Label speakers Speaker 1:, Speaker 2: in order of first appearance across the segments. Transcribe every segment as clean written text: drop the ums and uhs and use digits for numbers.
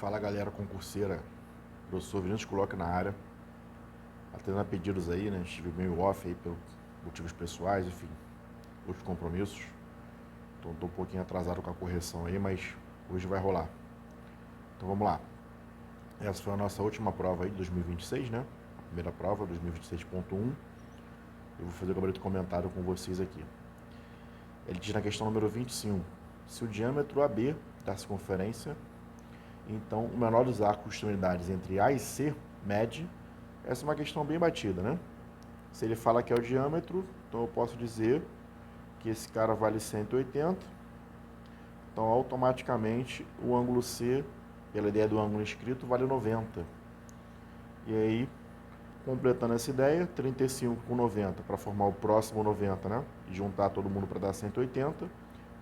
Speaker 1: Fala galera concurseira, professor Vinícius Coloca na área, atendendo a pedidos aí, né? Estive meio off aí por motivos pessoais, enfim, outros compromissos. Então tô um pouquinho atrasado com a correção aí, mas hoje vai rolar. Então vamos lá. Essa foi a nossa última prova aí de 2026, né? Primeira prova, 2026.1. Eu vou fazer o gabarito comentário com vocês aqui. Ele diz na questão número 25, se o diâmetro AB da circunferência, então o menor dos arcos de extremidades entre A e C mede. Essa é uma questão bem batida, né? Se ele fala que é o diâmetro, então eu posso dizer que esse cara vale 180. Então, automaticamente, o ângulo C, pela ideia do ângulo escrito, vale 90. E aí, completando essa ideia, 35 com 90 para formar o próximo 90, né? E juntar todo mundo para dar 180.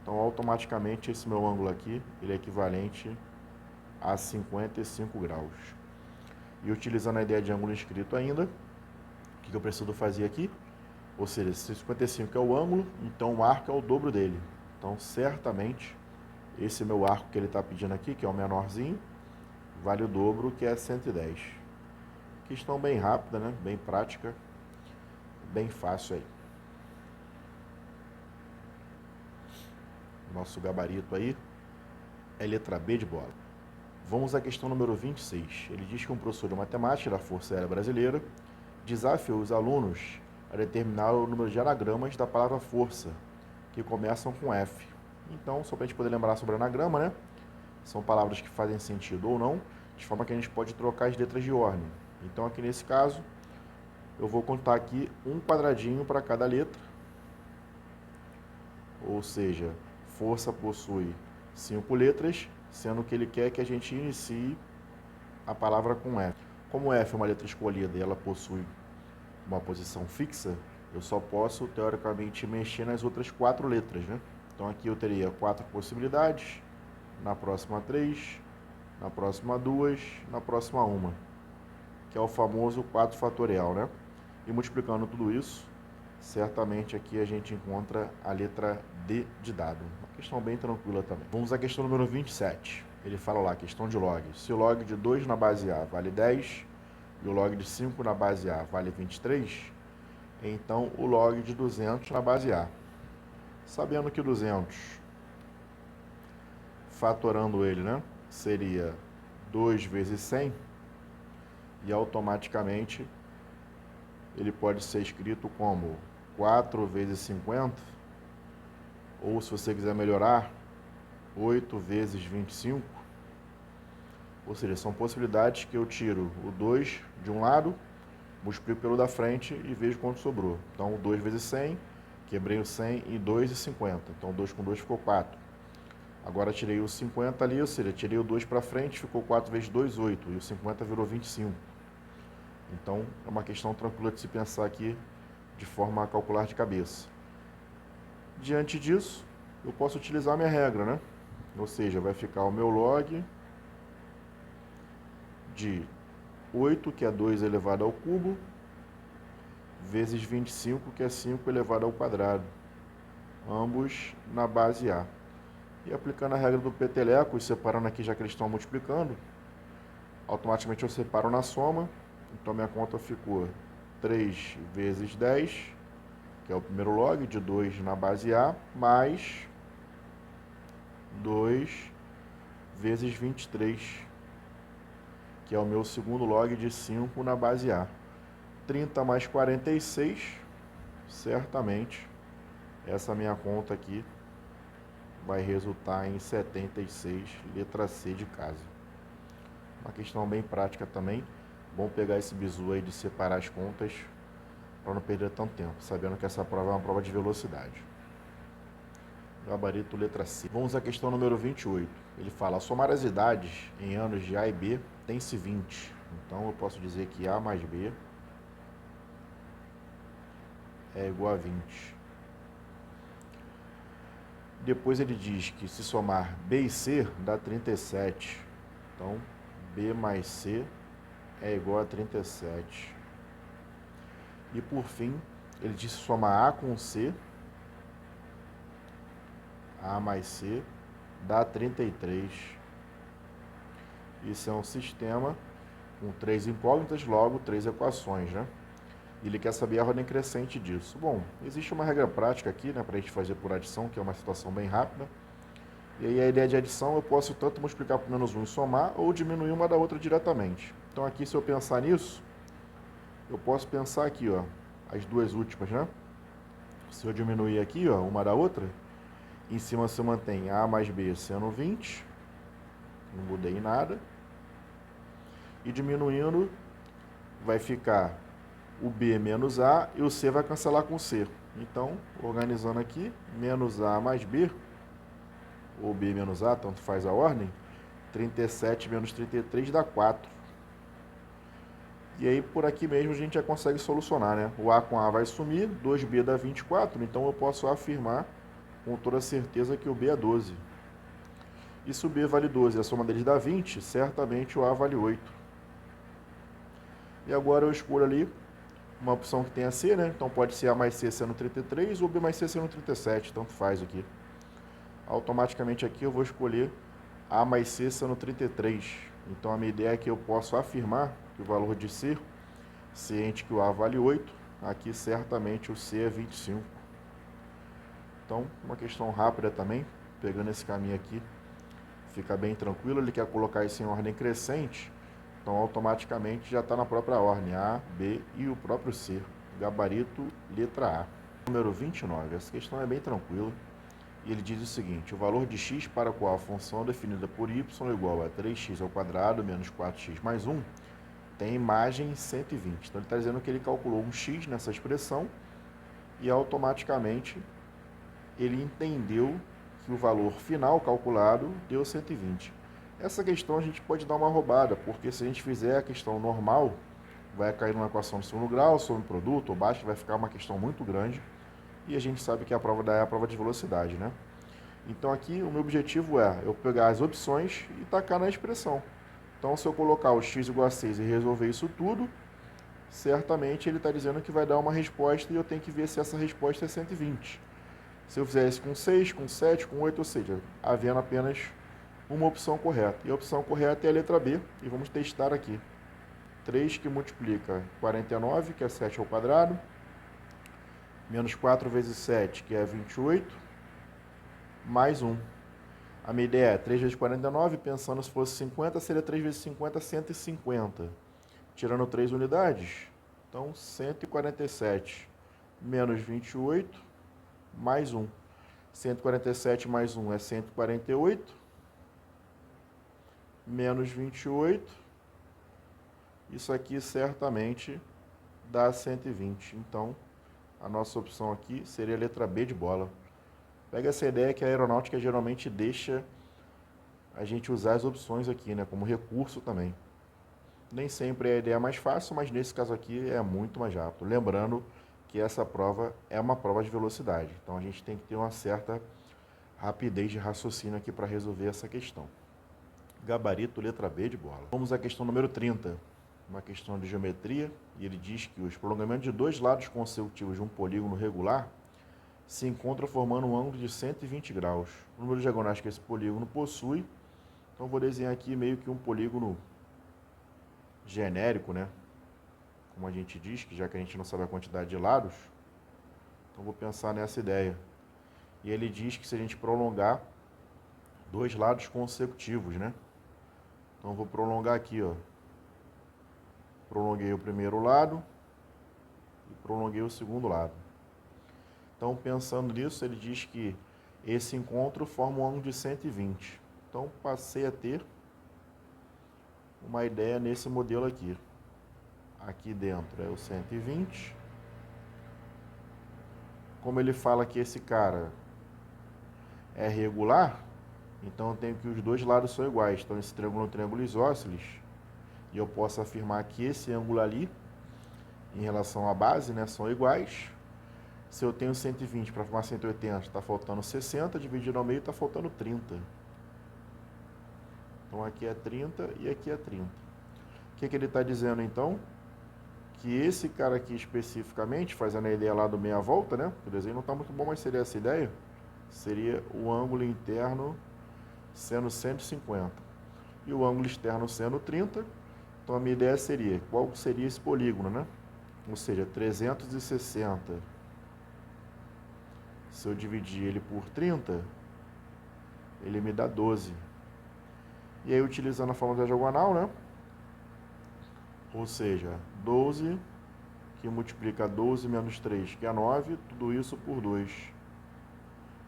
Speaker 1: Então, automaticamente, esse meu ângulo aqui, ele é equivalente a 55 graus. E utilizando a ideia de ângulo inscrito ainda, o que eu preciso fazer aqui? Ou seja, se 55 é o ângulo, então o arco é o dobro dele. Então, certamente, esse meu arco que ele está pedindo aqui, que é o menorzinho, vale o dobro, que é 110. Questão bem rápida, né? Bem prática, bem fácil aí. Nosso gabarito aí é letra B de bola. Vamos à questão número 26. Ele diz que um professor de matemática da Força Aérea Brasileira desafiou os alunos a determinar o número de anagramas da palavra força, que começam com F. Então, só para a gente poder lembrar sobre anagrama, né? São palavras que fazem sentido ou não, de forma que a gente pode trocar as letras de ordem. Então, aqui nesse caso, eu vou contar aqui um quadradinho para cada letra. Ou seja, força possui 5 letras, sendo que ele quer que a gente inicie a palavra com F. Como F é uma letra escolhida e ela possui uma posição fixa, eu só posso, teoricamente, mexer nas outras 4 letras, né? Então aqui eu teria 4 possibilidades, na próxima 3, na próxima 2, na próxima 1, que é o famoso 4 fatorial, né? E multiplicando tudo isso, certamente aqui a gente encontra a letra D de dado. Uma questão bem tranquila também. Vamos à questão número 27. Ele fala lá, questão de log. Se o log de 2 na base A vale 10 e o log de 5 na base A vale 23, então o log de 200 na base A. Sabendo que 200, fatorando ele, né, seria 2 vezes 100, e automaticamente ele pode ser escrito como 4 vezes 50, ou se você quiser melhorar, 8 vezes 25. Ou seja, são possibilidades que eu tiro o 2 de um lado, multiplico pelo da frente e vejo quanto sobrou. Então, 2 vezes 100, quebrei o 100 em 2 e 50. Então, 2 com 2 ficou 4. Agora, tirei o 50 ali, ou seja, tirei o 2 para frente, ficou 4 vezes 2, 8. E o 50 virou 25. Então, é uma questão tranquila de se pensar aqui de forma a calcular de cabeça. Diante disso, eu posso utilizar a minha regra, né? Ou seja, vai ficar o meu log de 8, que é 2 elevado ao cubo, vezes 25, que é 5 elevado ao quadrado, ambos na base A. E aplicando a regra do peteleco e separando aqui, já que eles estão multiplicando, automaticamente eu separo na soma. Então minha conta ficou 3 vezes 10, que é o primeiro log, de 2 na base A, mais 2 vezes 23, que é o meu segundo log, de 5 na base A. 30 mais 46, certamente, essa minha conta aqui vai resultar em 76, letra C de casa. Uma questão bem prática também. Bom pegar esse bizu aí de separar as contas para não perder tanto tempo, sabendo que essa prova é uma prova de velocidade. Gabarito letra C. Vamos à questão número 28. Ele fala, somar as idades em anos de A e B tem-se 20. Então eu posso dizer que A mais B é igual a 20. Depois ele diz que se somar B e C dá 37. Então, B mais C é igual a 37. E por fim, ele diz que somar A com C, A mais C, dá 33. Isso é um sistema com 3 incógnitas, logo 3 equações, né? E ele quer saber a ordem crescente disso. Bom, existe uma regra prática aqui, né, para a gente fazer por adição, que é uma situação bem rápida. E aí a ideia de adição eu posso tanto multiplicar por menos 1 e somar, ou diminuir uma da outra diretamente. Então aqui, se eu pensar nisso, eu posso pensar aqui, ó, as duas últimas, né? Se eu diminuir aqui, ó, uma da outra, em cima se mantém A mais B sendo 20, não mudei em nada. E diminuindo, vai ficar o B menos A e o C vai cancelar com o C. Então, organizando aqui, menos A mais B, ou B menos A, tanto faz a ordem, 37 menos 33 dá 4. E aí, por aqui mesmo, a gente já consegue solucionar, né? O A com A vai sumir, 2B dá 24, então eu posso afirmar com toda certeza que o B é 12. E se o B vale 12 e a soma deles dá 20, certamente o A vale 8. E agora eu escolho ali uma opção que tenha C, né? Então pode ser A mais C sendo 33 ou B mais C sendo 37, tanto faz aqui. Automaticamente aqui eu vou escolher A mais C sendo 33. Então a minha ideia é que eu posso afirmar que o valor de C, ciente que o A vale 8, aqui certamente o C é 25. Então, uma questão rápida também, pegando esse caminho aqui, fica bem tranquilo. Ele quer colocar isso em ordem crescente, então automaticamente já está na própria ordem, A, B e o próprio C. Gabarito, letra A. Número 29, essa questão é bem tranquila. E ele diz o seguinte: o valor de x para o qual a função definida por y é igual a 3x ao quadrado menos 4x mais 1 tem imagem 120. Então ele está dizendo que ele calculou um x nessa expressão e automaticamente ele entendeu que o valor final calculado deu 120. Essa questão a gente pode dar uma roubada, porque se a gente fizer a questão normal, vai cair numa equação de segundo grau, sobre produto ou baixo, vai ficar uma questão muito grande. E a gente sabe que a prova é a prova de velocidade, né? Então aqui o meu objetivo é eu pegar as opções e tacar na expressão. Então se eu colocar o x igual a 6 e resolver isso tudo, certamente ele está dizendo que vai dar uma resposta e eu tenho que ver se essa resposta é 120. Se eu fizer isso com 6, com 7, com 8, ou seja, havendo apenas uma opção correta. E a opção correta é a letra B, e vamos testar aqui. 3 que multiplica 49, que é 7 ao quadrado, menos 4 vezes 7, que é 28, mais 1. A minha ideia é 3 vezes 49, pensando se fosse 50, seria 3 vezes 50, 150. Tirando 3 unidades, então 147 menos 28, mais 1. 147 mais 1 é 148, menos 28. Isso aqui certamente dá 120. Então, a nossa opção aqui seria a letra B de bola. Pega essa ideia que a aeronáutica geralmente deixa a gente usar as opções aqui, né, como recurso também. Nem sempre é a ideia mais fácil, mas nesse caso aqui é muito mais rápido. Lembrando que essa prova é uma prova de velocidade, então a gente tem que ter uma certa rapidez de raciocínio aqui para resolver essa questão. Gabarito, letra B de bola. Vamos à questão número 30, uma questão de geometria, e ele diz que os prolongamentos de dois lados consecutivos de um polígono regular se encontram formando um ângulo de 120 graus. O número de diagonais que esse polígono possui, então vou desenhar aqui meio que um polígono genérico, né? Como a gente diz, que já que a gente não sabe a quantidade de lados, então vou pensar nessa ideia. E ele diz que se a gente prolongar dois lados consecutivos, né? Então vou prolongar aqui, ó. Prolonguei o primeiro lado e prolonguei o segundo lado. Então, pensando nisso, ele diz que esse encontro forma um ângulo de 120. Então, passei a ter uma ideia nesse modelo aqui. Aqui dentro é o 120. Como ele fala que esse cara é regular, então eu tenho que os dois lados são iguais. Então, esse triângulo é um triângulo isósceles. E eu posso afirmar que esse ângulo ali, em relação à base, né, são iguais. Se eu tenho 120 para formar 180, está faltando 60, dividido ao meio está faltando 30. Então aqui é 30 e aqui é 30. O que ele está dizendo então? Que esse cara aqui especificamente, fazendo a ideia lá do meia volta, né? O desenho não está muito bom, mas seria essa ideia. Seria o ângulo interno sendo 150. e o ângulo externo sendo 30. Então, a minha ideia seria, qual seria esse polígono, né? Ou seja, 360, se eu dividir ele por 30, ele me dá 12. E aí, utilizando a fórmula da diagonal, né? Ou seja, 12, que multiplica 12 menos 3, que é 9, tudo isso por 2.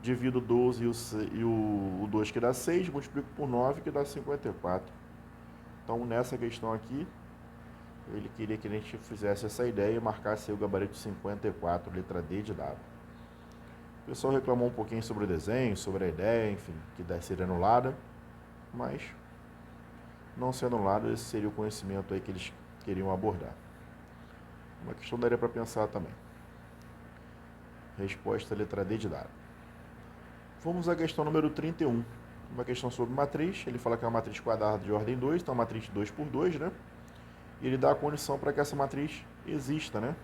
Speaker 1: Divido 12 e o 2, que dá 6, multiplico por 9, que dá 54. Então, nessa questão aqui, ele queria que a gente fizesse essa ideia e marcasse o gabarito 54, letra D de dado. O pessoal reclamou um pouquinho sobre o desenho, sobre a ideia, enfim, que deve ser anulada, mas não sendo anulada, esse seria o conhecimento aí que eles queriam abordar. Uma questão daria para pensar também. Resposta letra D de dado. Vamos à questão número 31. Uma questão sobre matriz. Ele fala que é uma matriz quadrada de ordem 2, então uma matriz 2 por 2, né? E ele dá a condição para que essa matriz exista, né?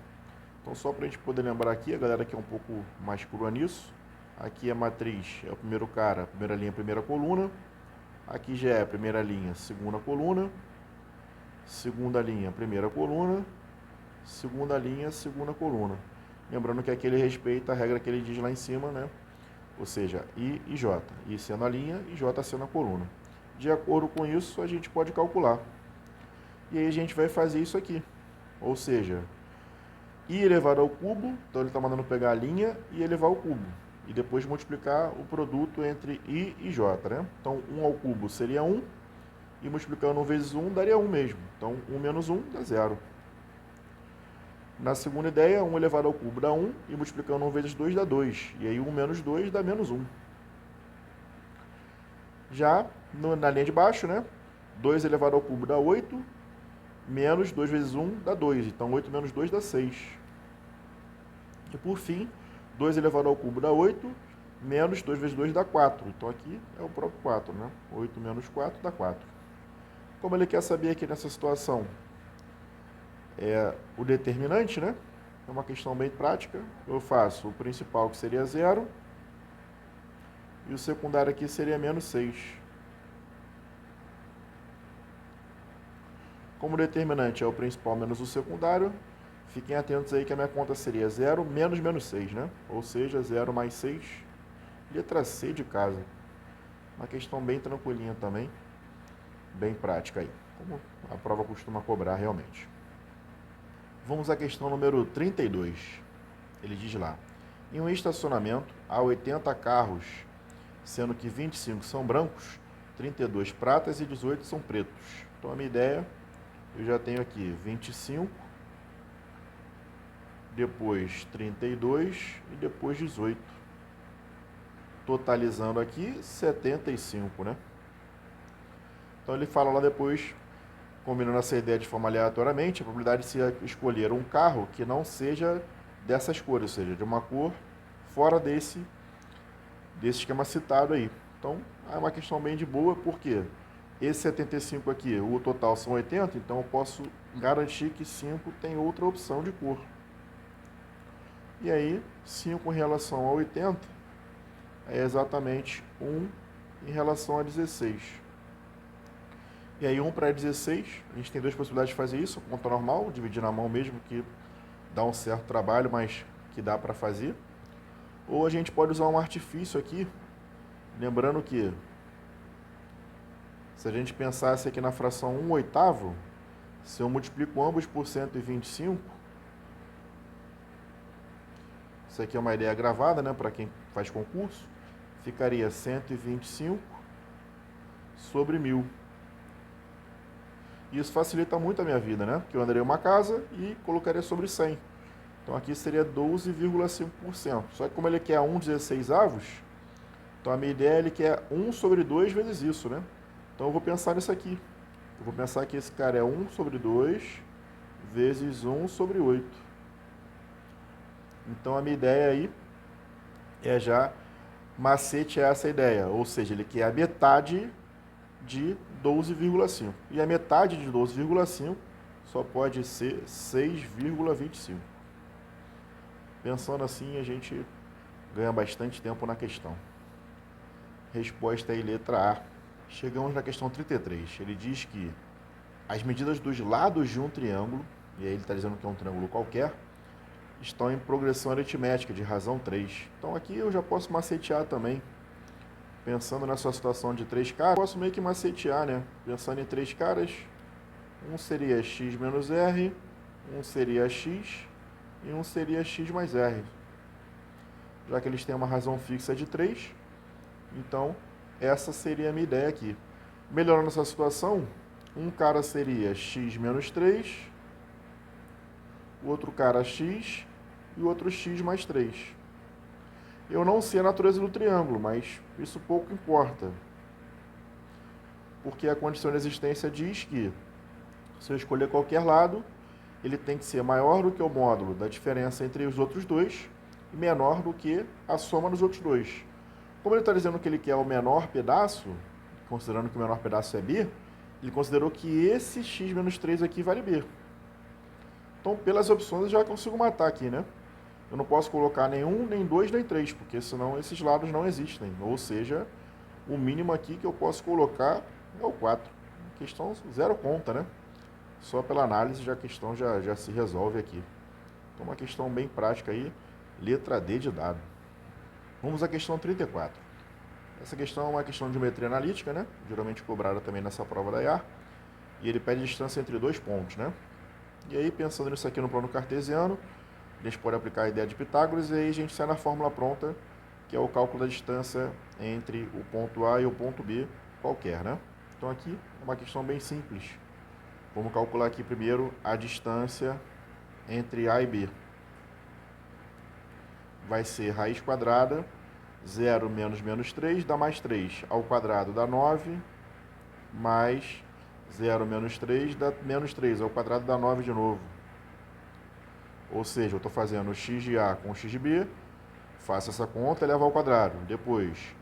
Speaker 1: Então, só para a gente poder lembrar aqui, a galera que é um pouco mais crua nisso, aqui a matriz é o primeiro cara, primeira linha, primeira coluna. Aqui já é a primeira linha, segunda coluna. Segunda linha, primeira coluna. Segunda linha, segunda coluna. Lembrando que aqui ele respeita a regra que ele diz lá em cima, né? Ou seja, I e J. I sendo a linha e J sendo a coluna. De acordo com isso, a gente pode calcular. E aí a gente vai fazer isso aqui. Ou seja, I elevado ao cubo, então ele está mandando pegar a linha e elevar ao cubo. E depois multiplicar o produto entre I e J, né? Então, 1 ao cubo seria 1, e multiplicando 1 vezes 1 daria 1 mesmo. Então, 1 menos 1 dá 0. Na segunda ideia, 1 elevado ao cubo dá 1, e multiplicando 1 vezes 2 dá 2. E aí 1 menos 2 dá menos 1. Já na linha de baixo, né? 2 elevado ao cubo dá 8, menos 2 vezes 1 dá 2. Então, 8 menos 2 dá 6. E por fim, 2 elevado ao cubo dá 8, menos 2 vezes 2 dá 4. Então, aqui é o próprio 4, né? 8 menos 4 dá 4. Como ele quer saber aqui nessa situação o determinante, né? É uma questão bem prática. Eu faço o principal, que seria 0, e o secundário aqui seria menos 6. Como o determinante é o principal menos o secundário, fiquem atentos aí que a minha conta seria 0 menos menos 6, né? Ou seja, 0 mais 6, letra C de casa. Uma questão bem tranquilinha também, bem prática aí, como a prova costuma cobrar realmente. Vamos à questão número 32. Ele diz lá: em um estacionamento há 80 carros, sendo que 25 são brancos, 32 pratas e 18 são pretos. Então, a minha ideia, eu já tenho aqui 25, depois 32 e depois 18. Totalizando aqui 75, né? Então, ele fala lá depois, combinando essa ideia de forma aleatoriamente, a probabilidade de se escolher um carro que não seja dessas cores, ou seja, de uma cor fora desse esquema citado aí. Então, é uma questão bem de boa, porque esse 75 aqui, o total são 80, então eu posso garantir que 5 tem outra opção de cor. E aí, 5 em relação a 80 é exatamente 1 em relação a 16. E aí, 1 para 16, a gente tem duas possibilidades de fazer isso: conta normal, dividir na mão mesmo, que dá um certo trabalho, mas que dá para fazer. Ou a gente pode usar um artifício aqui, lembrando que, se a gente pensasse aqui na fração 1/8, se eu multiplico ambos por 125, isso aqui é uma ideia gravada, né, para quem faz concurso, ficaria 125 sobre 1000. Isso facilita muito a minha vida, né? Porque eu andaria uma casa e colocaria sobre 100. Então, aqui seria 12,5%. Só que como ele quer 1/16, então a minha ideia é ele quer 1 sobre 2 vezes isso, né? Então, eu vou pensar nisso aqui. Eu vou pensar que esse cara é 1 sobre 2 vezes 1 sobre 8. Então, a minha ideia aí é já macete essa ideia. Ou seja, ele quer a metade de 12,5. E a metade de 12,5 só pode ser 6,25. Pensando assim, a gente ganha bastante tempo na questão. Resposta aí, letra A. Chegamos na questão 33. Ele diz que as medidas dos lados de um triângulo, e aí ele está dizendo que é um triângulo qualquer, estão em progressão aritmética de razão 3. Então aqui eu já posso macetear também. Pensando nessa situação de três caras, posso meio que macetear, né? Pensando em três caras, um seria x menos r, um seria x e um seria x mais r. Já que eles têm uma razão fixa de 3, então essa seria a minha ideia aqui. Melhorando essa situação, um cara seria x menos 3, o outro cara x e o outro x mais 3. Eu não sei a natureza do triângulo, mas isso pouco importa. Porque a condição de existência diz que, se eu escolher qualquer lado, ele tem que ser maior do que o módulo da diferença entre os outros dois e menor do que a soma dos outros dois. Como ele está dizendo que ele quer o menor pedaço, considerando que o menor pedaço é b, ele considerou que esse x menos 3 aqui vale b. Então, pelas opções, eu já consigo matar aqui, né? Eu não posso colocar nenhum, nem dois, nem três, porque senão esses lados não existem. Ou seja, o mínimo aqui que eu posso colocar é o 4. A questão zero conta, né? Só pela análise já a questão já se resolve aqui. Então, uma questão bem prática aí, letra D de dado. Vamos à questão 34. Essa questão é uma questão de geometria analítica, né? Geralmente cobrada também nessa prova da IAR. E ele pede distância entre dois pontos, né? E aí, pensando nisso aqui no plano cartesiano, a gente pode aplicar a ideia de Pitágoras e aí a gente sai na fórmula pronta, que é o cálculo da distância entre o ponto A e o ponto B qualquer, né? Então aqui é uma questão bem simples. Vamos calcular aqui primeiro a distância entre A e B. Vai ser raiz quadrada, 0 menos menos 3 dá mais 3, ao quadrado dá 9, mais 0 menos 3 dá menos 3, ao quadrado dá 9 de novo. Ou seja, eu estou fazendo x de A com x de B, faço essa conta e levo ao quadrado. Depois,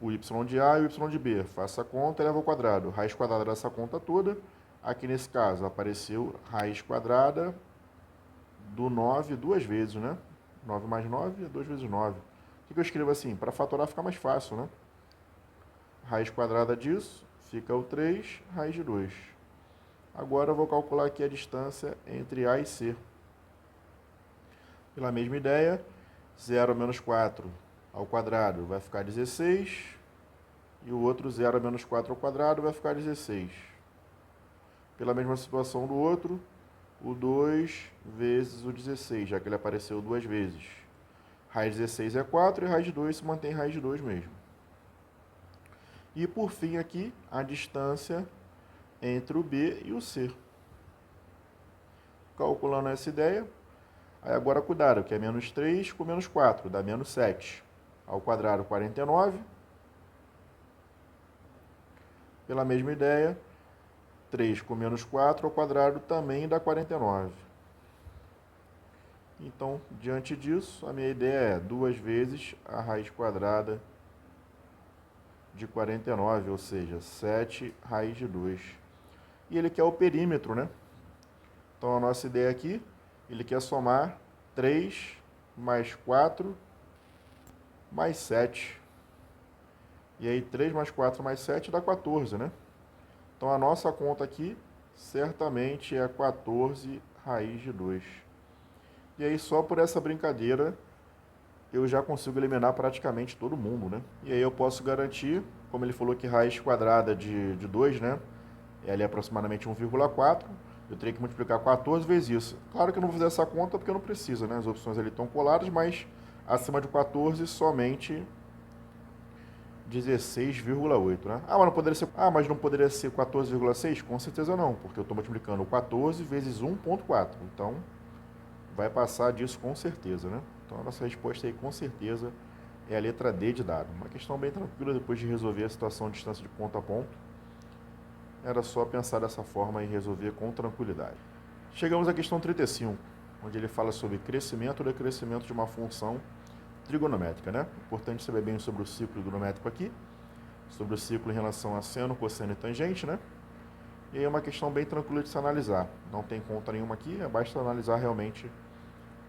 Speaker 1: o y de A e o y de B, faço a conta e levo ao quadrado. Raiz quadrada dessa conta toda. Aqui nesse caso apareceu raiz quadrada do 9 duas vezes, né? 9 mais 9 é 2 vezes 9. O que eu escrevo assim? Para fatorar fica mais fácil, né? Raiz quadrada disso fica o 3, raiz de 2. Agora eu vou calcular aqui a distância entre A e C. Pela mesma ideia, 0 menos 4 ao quadrado vai ficar 16, e o outro 0 menos 4 ao quadrado vai ficar 16. Pela mesma situação do outro, o 2 vezes o 16, já que ele apareceu duas vezes. Raiz de 16 é 4 e raiz de 2 se mantém raiz de 2 mesmo. E por fim aqui, a distância entre o B e o C. Calculando essa ideia, aí agora cuidado, que é menos 3 com menos 4, dá menos 7. Ao quadrado, 49. Pela mesma ideia, 3 com menos 4 ao quadrado também dá 49. Então, diante disso, a minha ideia é 2 vezes a raiz quadrada de 49, ou seja, 7 raiz de 2. E ele quer o perímetro, né? Então, a nossa ideia aqui, ele quer somar 3 mais 4 mais 7. E aí 3 mais 4 mais 7 dá 14, né? Então a nossa conta aqui certamente é 14 raiz de 2. E aí só por essa brincadeira eu já consigo eliminar praticamente todo mundo, né? E aí eu posso garantir, como ele falou que raiz quadrada de 2, né? É ali aproximadamente 1,4. Eu teria que multiplicar 14 vezes isso. Claro que eu não vou fazer essa conta porque não precisa, né? As opções ali estão coladas, mas acima de 14 somente 16,8, né? Mas não poderia ser 14,6? Com certeza não, porque eu estou multiplicando 14 vezes 1,4. Então, vai passar disso com certeza, né? Então, a nossa resposta aí com certeza é a letra D de dado. Uma questão bem tranquila depois de resolver a situação de distância de ponto a ponto. Era só pensar dessa forma e resolver com tranquilidade. Chegamos à questão 35, onde ele fala sobre crescimento ou decrescimento de uma função trigonométrica, né? Importante saber bem sobre o ciclo trigonométrico aqui, sobre o ciclo em relação a seno, cosseno e tangente, né? E aí é uma questão bem tranquila de se analisar. Não tem conta nenhuma aqui, basta analisar realmente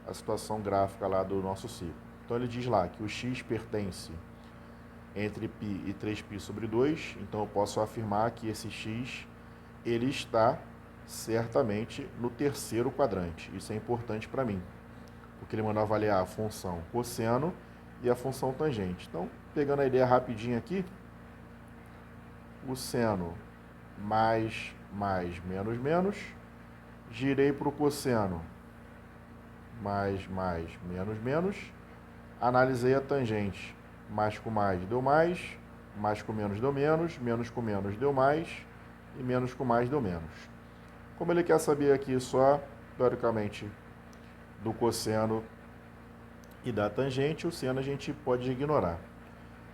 Speaker 1: a situação gráfica lá do nosso ciclo. Então ele diz lá que o x pertence entre π e 3π sobre 2, então eu posso afirmar que esse x ele está certamente no terceiro quadrante. Isso é importante para mim, porque ele mandou avaliar a função cosseno e a função tangente. Então, pegando a ideia rapidinho aqui, o seno mais, menos, menos, girei para o cosseno mais, menos, menos, analisei a tangente, mais com mais deu mais com menos deu menos com menos deu mais, e menos com mais deu menos. Como ele quer saber aqui só, teoricamente, do cosseno e da tangente, o seno a gente pode ignorar.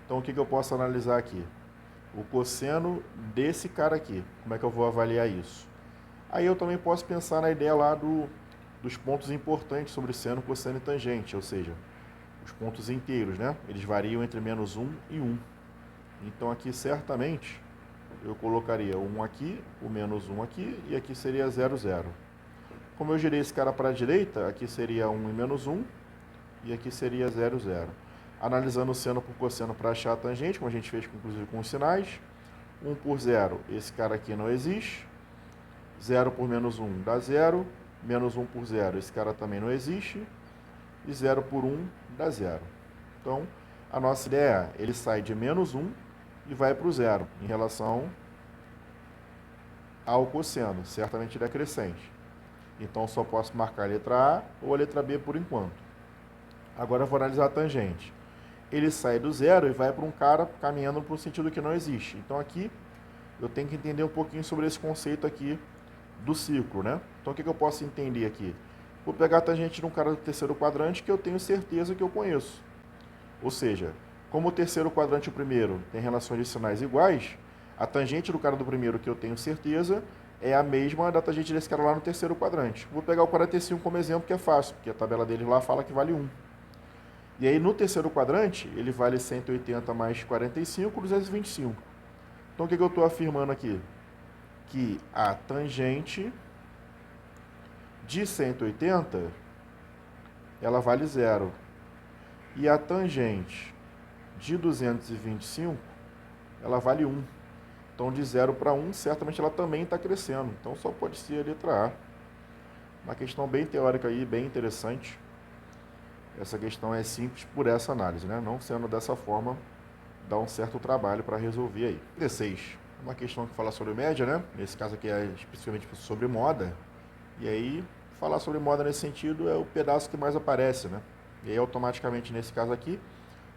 Speaker 1: Então, o que eu posso analisar aqui? O cosseno desse cara aqui. Como é que eu vou avaliar isso? Aí eu também posso pensar na ideia lá dos pontos importantes sobre seno, cosseno e tangente, ou seja, os pontos inteiros, né? Eles variam entre menos 1 e 1. Então, aqui, certamente, eu colocaria 1 aqui, o menos 1 aqui, e aqui seria 0, 0. Como eu girei esse cara para a direita, aqui seria 1 e menos 1, e aqui seria 0, 0. Analisando o seno por cosseno para achar a tangente, como a gente fez inclusive com os sinais, 1 por 0, esse cara aqui não existe, 0 por menos 1 dá 0, menos 1 por 0, esse cara também não existe, e 0 por 1 dá 0. Então, a nossa ideia é, ele sai de menos 1 e vai para o 0, em relação ao cosseno, certamente ele é crescente. Então, só posso marcar a letra A ou a letra B por enquanto. Agora, eu vou analisar a tangente. Ele sai do 0 e vai para um cara caminhando para um sentido que não existe. Então, aqui, eu tenho que entender um pouquinho sobre esse conceito aqui do ciclo, né? Então, o que eu posso entender aqui? Vou pegar a tangente de um cara do terceiro quadrante que eu tenho certeza que eu conheço. Ou seja, como o terceiro quadrante e o primeiro tem relações de sinais iguais, a tangente do cara do primeiro que eu tenho certeza é a mesma da tangente desse cara lá no terceiro quadrante. Vou pegar o 45 como exemplo, que é fácil, porque a tabela dele lá fala que vale 1. E aí, no terceiro quadrante, ele vale 180 mais 45, 225. Então, o que eu estou afirmando aqui? Que a tangente de 180, ela vale 0. E a tangente de 225, ela vale 1. Então, de 0 para 1, certamente ela também está crescendo. Então, só pode ser a letra A. Uma questão bem teórica aí, bem interessante. Essa questão é simples por essa análise, né? Não sendo dessa forma, dá um certo trabalho para resolver aí. 16. Uma questão que fala sobre média, né? Nesse caso aqui é especificamente sobre moda. E aí, falar sobre moda nesse sentido é o pedaço que mais aparece, né? E aí, automaticamente, nesse caso aqui,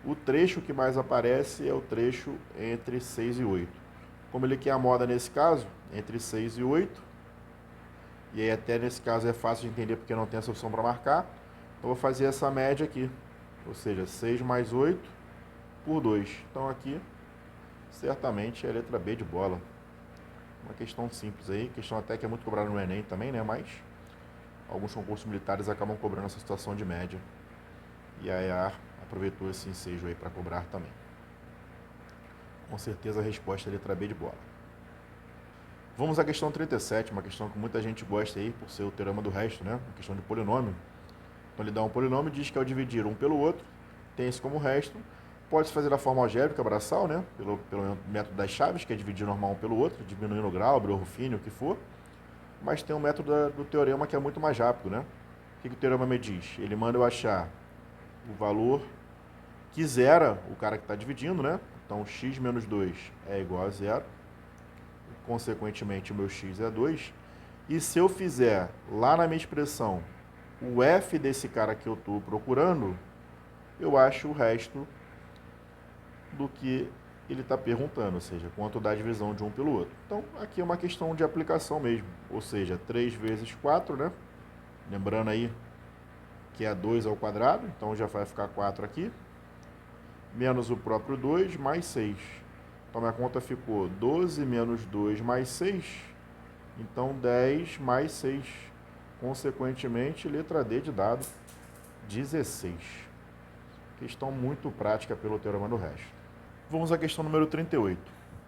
Speaker 1: o trecho que mais aparece é o trecho entre 6 e 8. Como ele quer a moda nesse caso, entre 6 e 8, e aí até nesse caso é fácil de entender porque não tem essa opção para marcar, eu vou fazer essa média aqui, ou seja, 6 mais 8 por 2. Então aqui, certamente, é a letra B de bola. Uma questão simples aí, questão até que é muito cobrada no Enem também, né? Mas alguns concursos militares acabam cobrando essa situação de média. E a EAR aproveitou esse ensejo aí para cobrar também. Com certeza a resposta é a letra B de bola. Vamos à questão 37, uma questão que muita gente gosta aí por ser o teorema do resto, né? Uma questão de polinômio. Então ele dá um polinômio e diz que ao dividir um pelo outro, tem esse como resto. Pode-se fazer da forma algébrica, braçal, né? Pelo método das chaves, que é dividir normal um pelo outro, diminuindo o grau, o Ruffini, o que for. Mas tem um método do teorema que é muito mais rápido, né? O que o teorema me diz? Ele manda eu achar o valor que zera o cara que está dividindo, né? Então, x menos 2 é igual a 0. Consequentemente, o meu x é 2. E se eu fizer lá na minha expressão o f desse cara que eu estou procurando, eu acho o resto do que ele está perguntando, ou seja, quanto dá a divisão de um pelo outro. Então, aqui é uma questão de aplicação mesmo, ou seja, 3 vezes 4, né? Lembrando aí que é 2 ao quadrado, então já vai ficar 4 aqui, menos o próprio 2, mais 6. Então, minha conta ficou 12 menos 2 mais 6, então 10 mais 6. Consequentemente, letra D de dado, 16. Questão muito prática pelo teorema do resto. Vamos à questão número 38.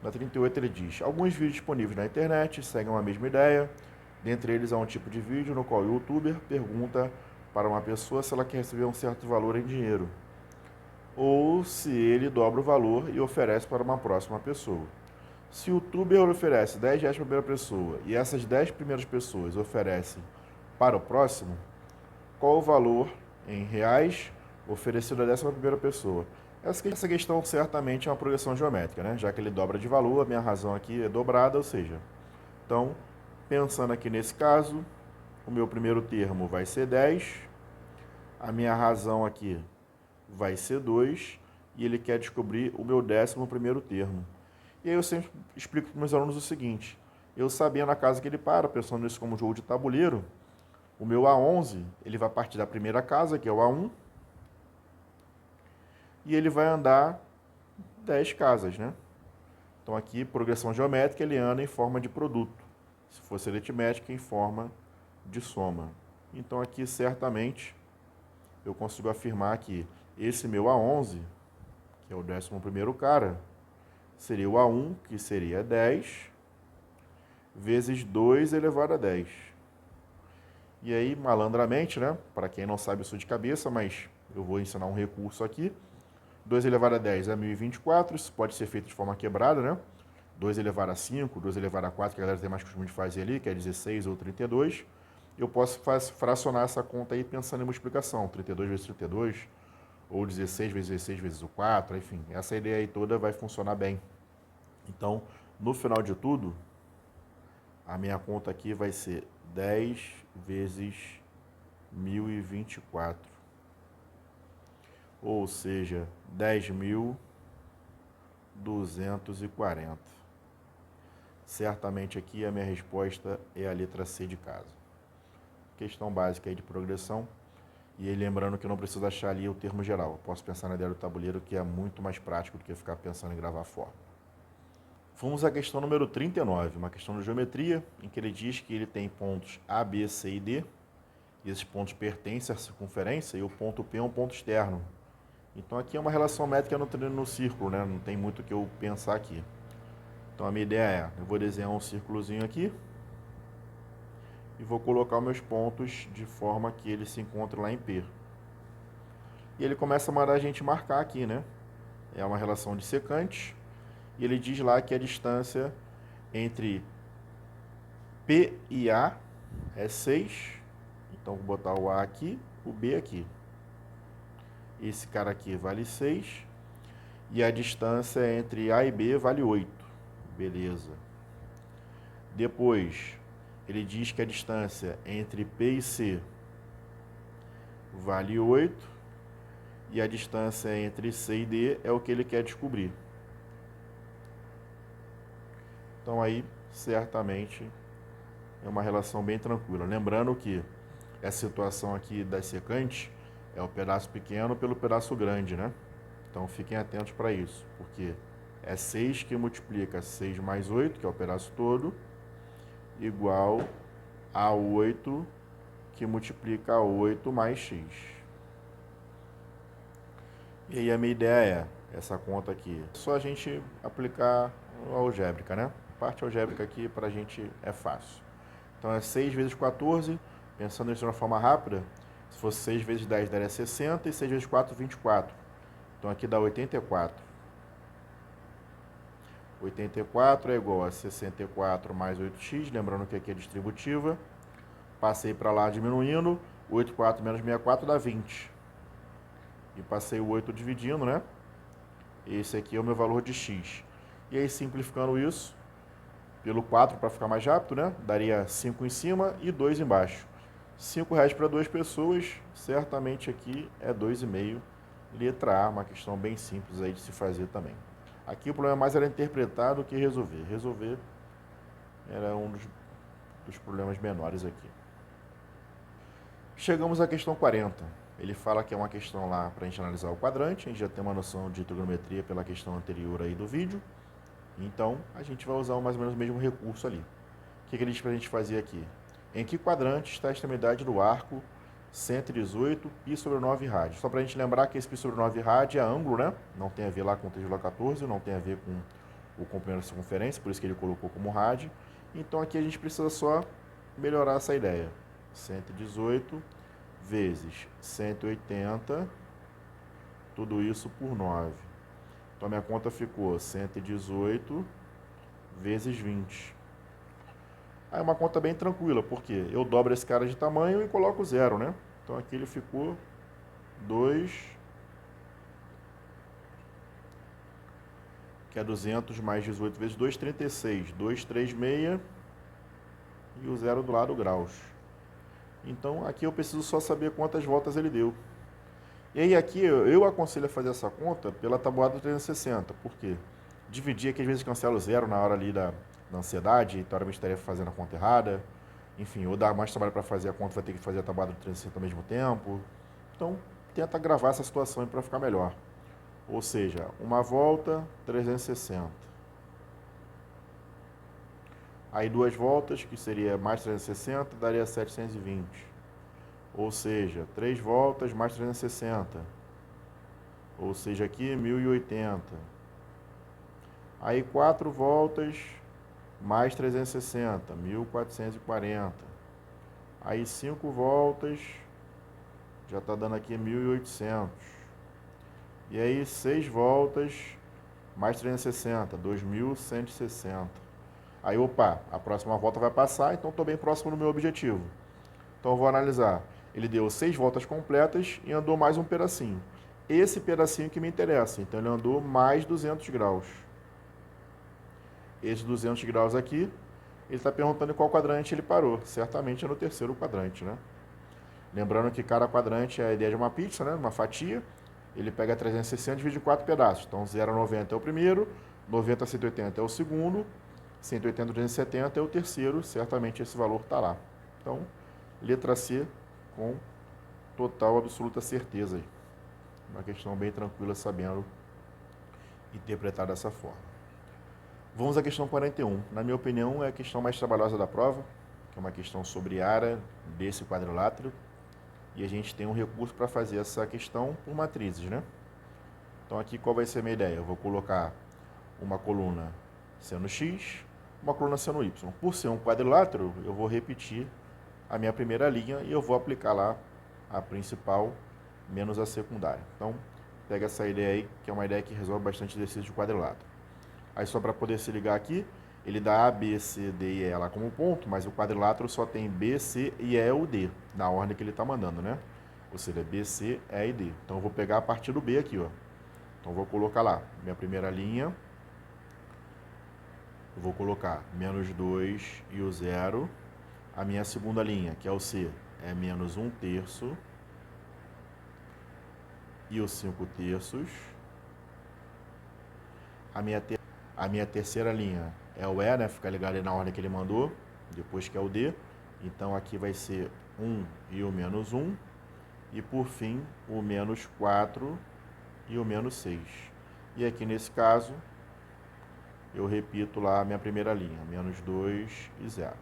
Speaker 1: Na 38 ele diz: alguns vídeos disponíveis na internet seguem a mesma ideia. Dentre eles há um tipo de vídeo no qual o youtuber pergunta para uma pessoa se ela quer receber um certo valor em dinheiro. ou se ele dobra o valor e oferece para uma próxima pessoa. Se o tuber oferece 10 reais para a primeira pessoa e essas 10 primeiras pessoas oferecem para o próximo, qual o valor em reais oferecido a 11ª pessoa? Essa questão certamente é uma progressão geométrica, né? Já que ele dobra de valor, a minha razão aqui é dobrada, ou seja, então, pensando aqui nesse caso, o meu primeiro termo vai ser 10, a minha razão aqui vai ser 2, e ele quer descobrir o meu 11º termo. E aí eu sempre explico para os meus alunos o seguinte: eu sabendo a casa que ele para, pensando nisso como jogo de tabuleiro, o meu A11, ele vai partir da primeira casa, que é o A1, e ele vai andar 10 casas, né? Então aqui, progressão geométrica, ele anda em forma de produto. Se fosse aritmética, em forma de soma. Então aqui, certamente, eu consigo afirmar que esse meu A11, que é o 11º cara, seria o A1, que seria 10, vezes 2 elevado a 10. E aí, malandramente, né? Para quem não sabe isso de cabeça, mas eu vou ensinar um recurso aqui. 2 elevado a 10 é 1024, isso pode ser feito de forma quebrada, né? 2 elevado a 5, 2 elevado a 4, que a galera tem mais costume de fazer ali, que é 16 ou 32. Eu posso fracionar essa conta aí pensando em multiplicação, 32 vezes 32, ou 16 vezes 16 vezes o 4, enfim. Essa ideia aí toda vai funcionar bem. Então, no final de tudo, a minha conta aqui vai ser 10 vezes 1024. Ou seja, 10.240. Certamente aqui a minha resposta é a letra C de casa. Questão básica aí de progressão. E aí lembrando que eu não preciso achar ali o termo geral. Eu posso pensar na ideia do tabuleiro, que é muito mais prático do que ficar pensando em gravar a fórmula. Vamos à questão número 39, uma questão de geometria, em que ele diz que ele tem pontos A, B, C e D. E esses pontos pertencem à circunferência e o ponto P é um ponto externo. Então aqui é uma relação métrica no círculo, né? Não tem muito o que eu pensar aqui. Então a minha ideia é, eu vou desenhar um círculozinho aqui e vou colocar os meus pontos de forma que ele se encontre lá em P. E ele começa a mandar a gente marcar aqui, né? É uma relação de secantes. E ele diz lá que a distância entre P e A é 6. Então vou botar o A aqui, o B aqui. Esse cara aqui vale 6. E a distância entre A e B vale 8. Beleza. Depois, ele diz que a distância entre P e C vale 8. E a distância entre C e D é o que ele quer descobrir. Então aí, certamente, é uma relação bem tranquila. Lembrando que essa situação aqui das secantes é o pedaço pequeno pelo pedaço grande, né? Então fiquem atentos para isso, porque é 6 que multiplica 6 mais 8, que é o pedaço todo, igual a 8 que multiplica 8 mais x. E aí a minha ideia é, essa conta aqui, só a gente aplicar a algébrica, né? Parte algébrica aqui para a gente é fácil. Então é 6 vezes 14, pensando nisso de uma forma rápida, se fosse 6 vezes 10 daria 60 e 6 vezes 4, 24. Então aqui dá 84. 84 é igual a 64 mais 8x, lembrando que aqui é distributiva. Passei para lá diminuindo, 84 menos 64 dá 20. E passei o 8 dividindo, né? Esse aqui é o meu valor de x. E aí simplificando isso, pelo 4 para ficar mais rápido, né? Daria 5 em cima e 2 embaixo. R$5 para 2 pessoas, certamente aqui é 2,5. Letra A, uma questão bem simples aí de se fazer também. Aqui o problema mais era interpretar do que resolver. Resolver era um dos problemas menores aqui. Chegamos à questão 40. Ele fala que é uma questão lá para a gente analisar o quadrante. A gente já tem uma noção de trigonometria pela questão anterior aí do vídeo. Então, a gente vai usar mais ou menos o mesmo recurso ali. O que ele diz para a gente fazer aqui? Em que quadrante está a extremidade do arco 118 π sobre 9 rádio? Só para a gente lembrar que esse π sobre 9 rádio é ângulo, né? Não tem a ver lá com 3,14, não tem a ver com o comprimento da circunferência, por isso que ele colocou como rádio. Então aqui a gente precisa só melhorar essa ideia. 118 vezes 180, tudo isso por 9. Então, a minha conta ficou 118 vezes 20. Aí é uma conta bem tranquila, porque eu dobro esse cara de tamanho e coloco 0, né? Então, aqui ele ficou 2, que é 200 mais 18 vezes 2, 36. 236 e o 0 do lado, graus. Então, aqui eu preciso só saber quantas voltas ele deu. E aí, aqui eu aconselho a fazer essa conta pela tabuada do 360. Por quê? Dividir aqui, às vezes cancela o 0 na hora ali da ansiedade, então eu estaria fazendo a conta errada. Enfim, ou dá mais trabalho para fazer a conta, vai ter que fazer a tabuada do 360 ao mesmo tempo. Então, tenta gravar essa situação para ficar melhor. Ou seja, uma volta, 360. Aí duas voltas, que seria mais 360, daria 720. Ou seja, 3 voltas mais 360. Ou seja, aqui 1080. Aí 4 voltas mais 360, 1440. Aí 5 voltas, já está dando aqui 1800. E aí 6 voltas mais 360, 2160. Aí, opa, a próxima volta vai passar, então estou bem próximo do meu objetivo. Então eu vou analisar. Ele deu 6 voltas completas e andou mais um pedacinho. Esse pedacinho que me interessa, então ele andou mais 200 graus. Esses 200 graus aqui, ele está perguntando em qual quadrante ele parou. Certamente é no terceiro quadrante, né? Lembrando que cada quadrante é a ideia de uma pizza, né? Uma fatia. Ele pega 360 e divide em 4 pedaços. Então 0 a 90 é o primeiro, 90 a 180 é o segundo, 180 a 270 é o terceiro. Certamente esse valor está lá. Então, letra C com total, absoluta certeza aí. Uma questão bem tranquila, sabendo interpretar dessa forma. Vamos à questão 41. Na minha opinião, é a questão mais trabalhosa da prova, que é uma questão sobre a área desse quadrilátero. E a gente tem um recurso para fazer essa questão por matrizes, né? Então aqui qual vai ser a minha ideia? Eu vou colocar uma coluna seno x, uma coluna seno y. Por ser um quadrilátero, eu vou repetir a minha primeira linha e eu vou aplicar lá a principal menos a secundária. Então, pega essa ideia aí, que é uma ideia que resolve bastante exercício de quadrilátero. Aí só para poder se ligar aqui, ele dá A, B, C, D e E lá como ponto, mas o quadrilátero só tem B, C e E ou D, na ordem que ele está mandando, né? Ou seja, B, C, E e D. Então eu vou pegar a partir do B aqui, ó. Então eu vou colocar lá, minha primeira linha, eu vou colocar menos 2 e o 0. A minha segunda linha, que é o C, é menos 1 terço e os 5 terços. A minha terceira linha é o E, né? Fica ligado aí na ordem que ele mandou, depois que é o D. Então aqui vai ser 1 e o menos 1. E por fim, o menos 4 e o menos 6. E aqui nesse caso, eu repito lá a minha primeira linha, menos 2 e 0.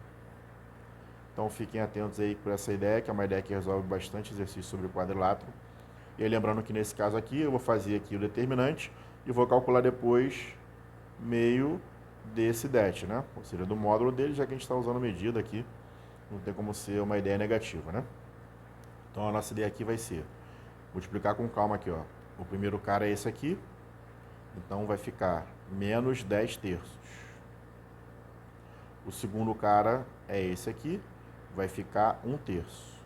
Speaker 1: Então fiquem atentos aí por essa ideia, que é uma ideia que resolve bastante exercício sobre o quadrilátero. E aí, lembrando que nesse caso aqui, eu vou fazer aqui o determinante e vou calcular depois meio desse det, né? Ou seja, do módulo dele, já que a gente está usando medida aqui, não tem como ser uma ideia negativa, né? Então a nossa ideia aqui vai ser, vou explicar com calma aqui, ó. O primeiro cara é esse aqui, então vai ficar menos 10 terços. O segundo cara é esse aqui, vai ficar 1 terço.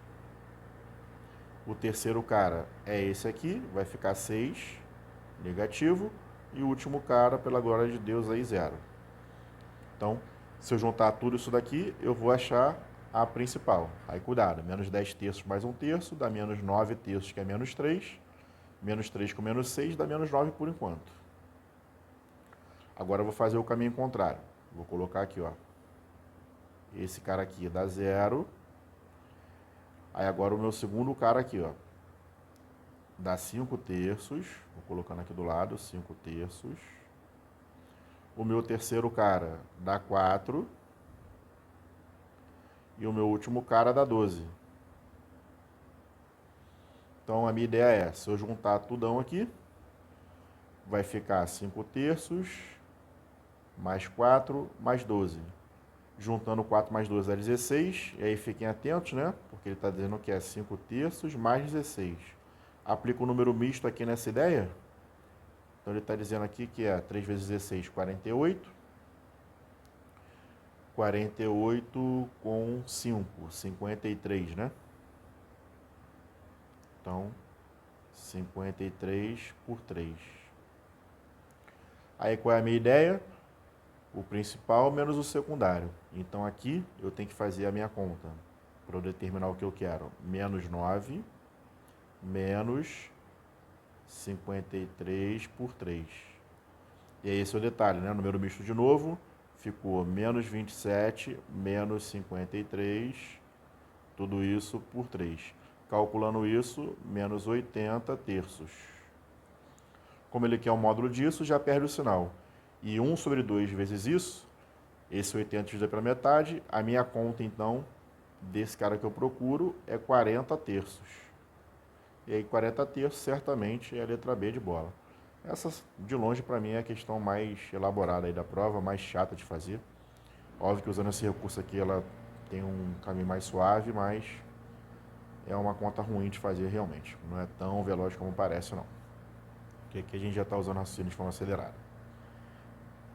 Speaker 1: O terceiro cara é esse aqui, vai ficar 6, negativo. E o último cara, pela glória de Deus, aí 0. Então, se eu juntar tudo isso daqui, eu vou achar a principal. Aí, cuidado, menos 10 terços mais 1 terço, dá menos 9 terços, que é menos 3. Menos 3 com menos 6, dá menos 9 por enquanto. Agora eu vou fazer o caminho contrário. Vou colocar aqui, ó. Esse cara aqui dá 0. Aí agora o meu segundo cara aqui, ó, dá 5 terços. Vou colocando aqui do lado, 5 terços. O meu terceiro cara dá 4. E o meu último cara dá 12. Então a minha ideia é, se eu juntar tudão aqui, vai ficar 5 terços, mais 4, mais 12. Juntando 4 mais 12 é 16. E aí fiquem atentos, né? Porque ele está dizendo que é 5 terços mais 16. Aplico o número misto aqui nessa ideia. Então ele está dizendo aqui que é 3 vezes 16, 48. 48 com 5, 53, né? Então, 53 por 3. Aí qual é a minha ideia? O principal menos o secundário. Então aqui eu tenho que fazer a minha conta para eu determinar o que eu quero. Menos 9, menos 53 por 3. E aí esse é o detalhe, né? Número misto de novo, ficou menos 27, menos 53, tudo isso por 3. Calculando isso, menos 80 terços. Como ele quer o módulo disso, já perde o sinal. E 1 sobre 2 vezes isso, esse 80 dividido pela metade, a minha conta, então, desse cara que eu procuro é 40 terços. E aí 40 terços, certamente, é a letra B de bola. Essa, de longe, para mim, é a questão mais elaborada aí da prova, mais chata de fazer. Óbvio que usando esse recurso aqui, ela tem um caminho mais suave, mas é uma conta ruim de fazer realmente. Não é tão veloz como parece, não. Porque aqui a gente já está usando raciocínio de forma acelerada.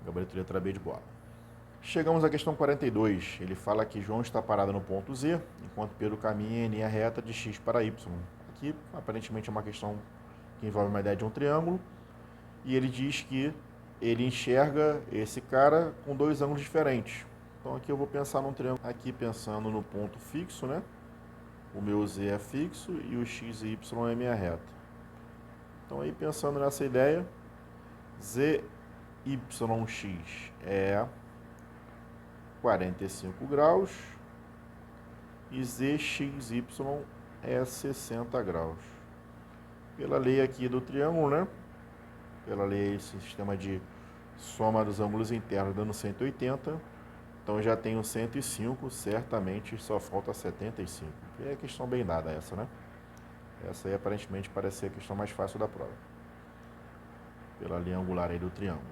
Speaker 1: Gabarito letra B de bola. Chegamos à questão 42. Ele fala que João está parado no ponto Z, enquanto Pedro caminha em linha reta de X para Y. Aqui, aparentemente, é uma questão que envolve uma ideia de um triângulo. E ele diz que ele enxerga esse cara com dois ângulos diferentes. Então aqui eu vou pensar num triângulo. Aqui pensando no ponto fixo, né? O meu Z é fixo e o X e Y é minha reta. Então aí pensando nessa ideia, ZYX é 45 graus e ZXY é 60 graus. Pela lei aqui do triângulo, né? Pela lei, esse sistema de soma dos ângulos internos dando 180. Então já tenho 105, certamente só falta 75. E é questão bem dada essa, né? Essa aí aparentemente parece ser a questão mais fácil da prova. Pela linha angular aí do triângulo.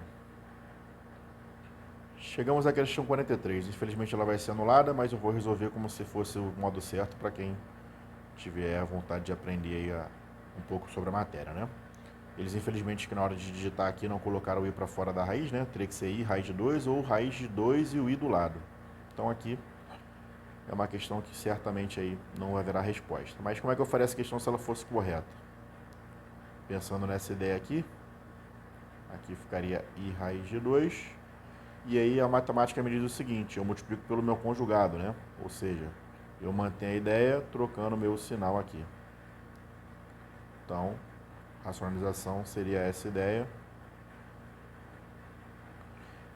Speaker 1: Chegamos à questão 43. Infelizmente ela vai ser anulada, mas eu vou resolver como se fosse o modo certo para quem tiver vontade de aprender aí um pouco sobre a matéria, né? Eles, infelizmente, que na hora de digitar aqui não colocaram o i para fora da raiz, né? Teria que ser i raiz de 2 ou raiz de 2 e o i do lado. Então aqui é uma questão que certamente aí não haverá resposta. Mas como é que eu faria essa questão se ela fosse correta? Pensando nessa ideia aqui, aqui ficaria i raiz de 2. E aí a matemática me diz o seguinte, eu multiplico pelo meu conjugado, né? Ou seja, eu mantenho a ideia trocando o meu sinal aqui. Então, racionalização seria essa ideia.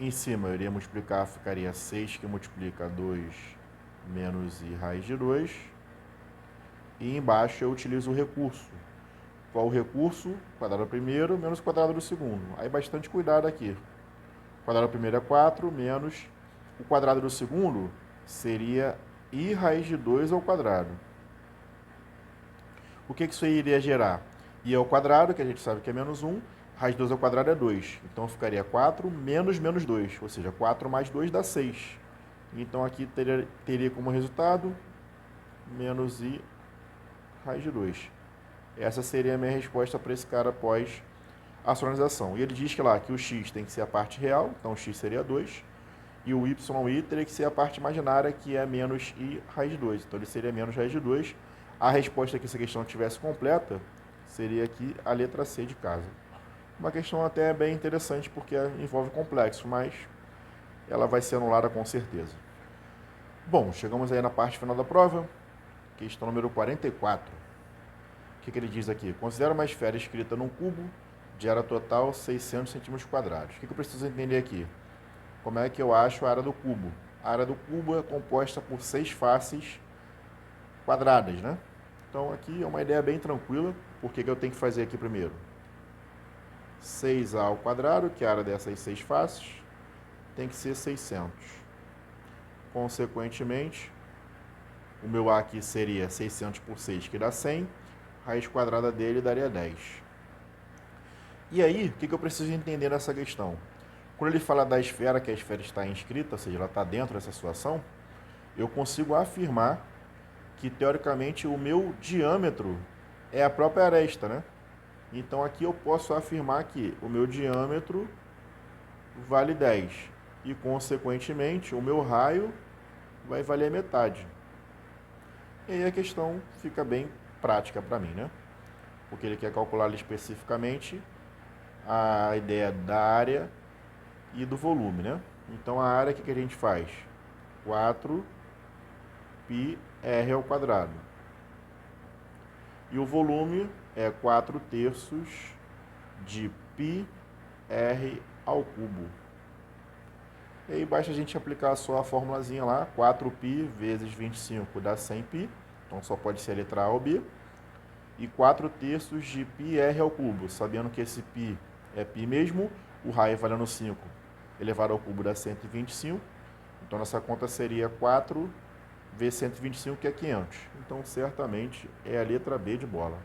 Speaker 1: Em cima eu iria multiplicar, ficaria 6 que multiplica 2 menos i raiz de 2. E embaixo eu utilizo o recurso. Qual o recurso? Quadrado primeiro menos quadrado do segundo. Aí bastante cuidado aqui. O quadrado primeiro é 4 menos o quadrado do segundo seria i raiz de 2 ao quadrado. O que isso aí iria gerar? I ao quadrado, que a gente sabe que é menos 1, raiz de 2 ao quadrado é 2. Então ficaria 4 menos menos 2, ou seja, 4 mais 2 dá 6. Então aqui teria como resultado menos i raiz de 2. Essa seria a minha resposta para esse cara após a racionalização. E ele diz que lá que o x tem que ser a parte real, então o x seria 2, e o y teria que ser a parte imaginária, que é menos i raiz de 2. Então ele seria menos raiz de 2. A resposta aqui, se a questão estivesse completa, seria aqui a letra C de casa. Uma questão até bem interessante, porque envolve complexo, mas ela vai ser anulada com certeza. Bom, chegamos aí na parte final da prova, questão número 44. O que ele diz aqui? Considera uma esfera escrita num cubo de área total 600 centímetros quadrados. O que eu preciso entender aqui? Como é que eu acho a área do cubo? A área do cubo é composta por 6 faces quadradas, né? Então aqui é uma ideia bem tranquila. Por que eu tenho que fazer aqui primeiro? 6a ao quadrado, que é a área dessas 6 faces, tem que ser 600. Consequentemente, o meu a aqui seria 600 por 6, que dá 100. Raiz quadrada dele daria 10. E aí, o que eu preciso entender nessa questão? Quando ele fala da esfera, que a esfera está inscrita, ou seja, ela está dentro dessa situação, eu consigo afirmar que, teoricamente, o meu diâmetro é a própria aresta, né? Então aqui eu posso afirmar que o meu diâmetro vale 10 e, consequentemente, o meu raio vai valer a metade. E aí a questão fica bem prática para mim, né? Porque ele quer calcular ali especificamente a ideia da área e do volume, né? Então a área, o que a gente faz? 4 πr ao quadrado. E o volume é 4 terços de πr ao cubo. E aí basta a gente aplicar só a formulazinha lá, 4π vezes 25 dá 100π, então só pode ser a letra A ou B. E 4 terços de πr ao cubo, sabendo que esse π é π mesmo, o raio valendo 5 elevado ao cubo dá 125, então nossa conta seria 4 vezes 125, que é 500. Então certamente é a letra B de bola.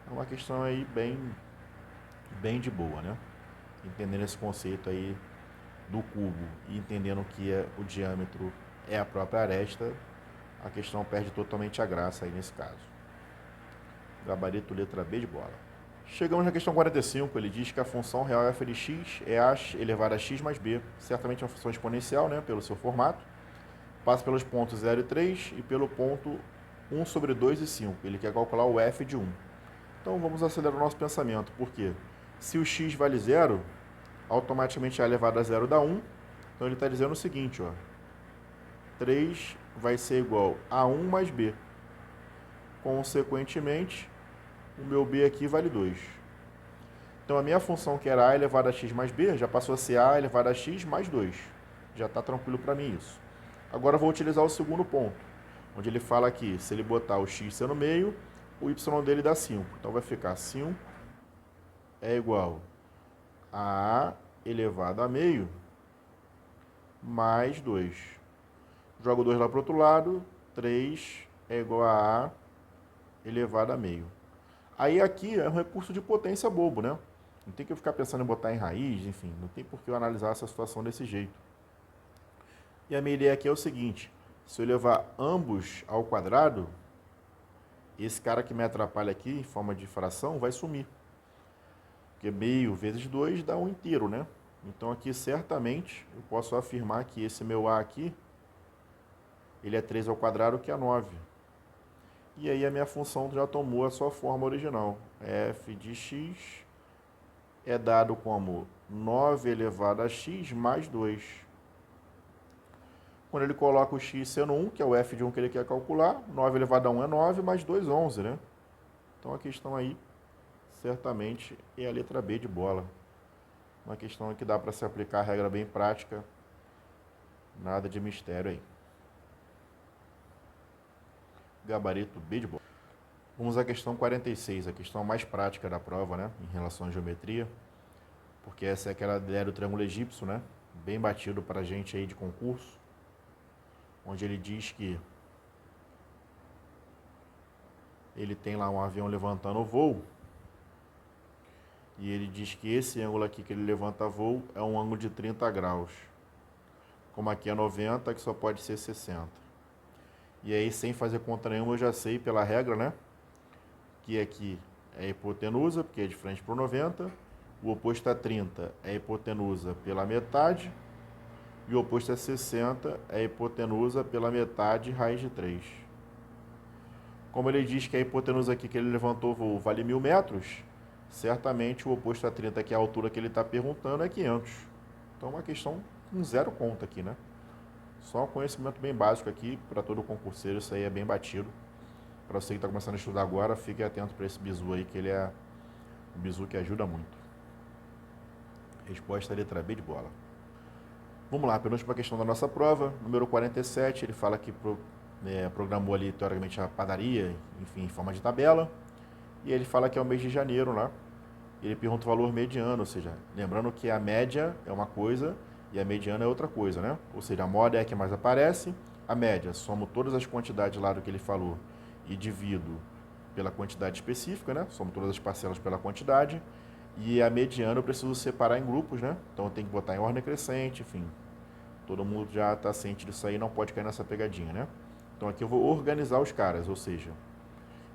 Speaker 1: É uma questão aí bem de boa, né? Entendendo esse conceito aí do cubo e entendendo que o diâmetro é a própria aresta, a questão perde totalmente a graça aí nesse caso. Gabarito letra B de bola. Chegamos na questão 45, ele diz que a função real f de x é a elevado a x mais b, certamente uma função exponencial, né, pelo seu formato, passa pelos pontos 0 e 3 e pelo ponto 1 sobre 2 e 5, ele quer calcular o f de 1. Então vamos acelerar o nosso pensamento, porque se o x vale 0, automaticamente a elevado a 0 dá 1, então ele está dizendo o seguinte, ó, 3 vai ser igual a 1 mais b, consequentemente, o meu b aqui vale 2. Então a minha função, que era a elevado a x mais b, já passou a ser a elevado a x mais 2. Já está tranquilo para mim isso. Agora eu vou utilizar o segundo ponto, onde ele fala que se ele botar o x no meio, o y dele dá 5. Então vai ficar 5 é igual a a elevado a meio mais 2. Jogo 2 lá para o outro lado, 3 é igual a elevado a meio. Aí aqui é um recurso de potência bobo, né? Não tem que eu ficar pensando em botar em raiz, enfim, não tem por que eu analisar essa situação desse jeito. E a minha ideia aqui é o seguinte, se eu levar ambos ao quadrado, esse cara que me atrapalha aqui, em forma de fração, vai sumir. Porque meio vezes 2 dá 1 inteiro, né? Então aqui certamente eu posso afirmar que esse meu A aqui, ele é 3 ao quadrado, que é 9. E aí a minha função já tomou a sua forma original. F de x é dado como 9 elevado a x mais 2. Quando ele coloca o x sendo 1, que é o f de 1 que ele quer calcular, 9 elevado a 1 é 9, mais 2, 11, né? Então a questão aí, certamente, é a letra B de bola. Uma questão que dá para se aplicar a regra bem prática, nada de mistério aí. Gabarito B de bola. Vamos à questão 46, a questão mais prática da prova, né, em relação à geometria, porque essa é aquela ideia do triângulo egípcio, né, bem batido para a gente aí de concurso, onde ele diz que ele tem lá um avião levantando o voo, e ele diz que esse ângulo aqui que ele levanta voo é um ângulo de 30 graus, como aqui é 90, que só pode ser 60. E aí, sem fazer conta nenhuma, eu já sei pela regra, né, que aqui é a hipotenusa, porque é de frente para o 90, o oposto a 30 é a hipotenusa pela metade, e o oposto a 60 é a hipotenusa pela metade raiz de 3. Como ele diz que a hipotenusa aqui que ele levantou o voo vale 1.000 metros, certamente o oposto a 30, que é a altura que ele está perguntando, é 500. Então é uma questão com zero conta aqui, né? Só um conhecimento bem básico aqui, para todo concurseiro, isso aí é bem batido. Para você que está começando a estudar agora, fique atento para esse bizu aí, que ele é um bizu que ajuda muito. Resposta letra B de bola. Vamos lá, penúltima questão da nossa prova, número 47, ele fala que programou ali, teoricamente, a padaria, enfim, em forma de tabela, e ele fala que é o mês de janeiro lá, ele pergunta o valor mediano, ou seja, lembrando que a média é uma coisa e a mediana é outra coisa, né? Ou seja, a moda é a que mais aparece, a média, somo todas as quantidades lá do que ele falou e divido pela quantidade específica, né? Somo todas as parcelas pela quantidade, e a mediana eu preciso separar em grupos, né? Então eu tenho que botar em ordem crescente, enfim. Todo mundo já está ciente disso aí, não pode cair nessa pegadinha, né? Então aqui eu vou organizar os caras, ou seja,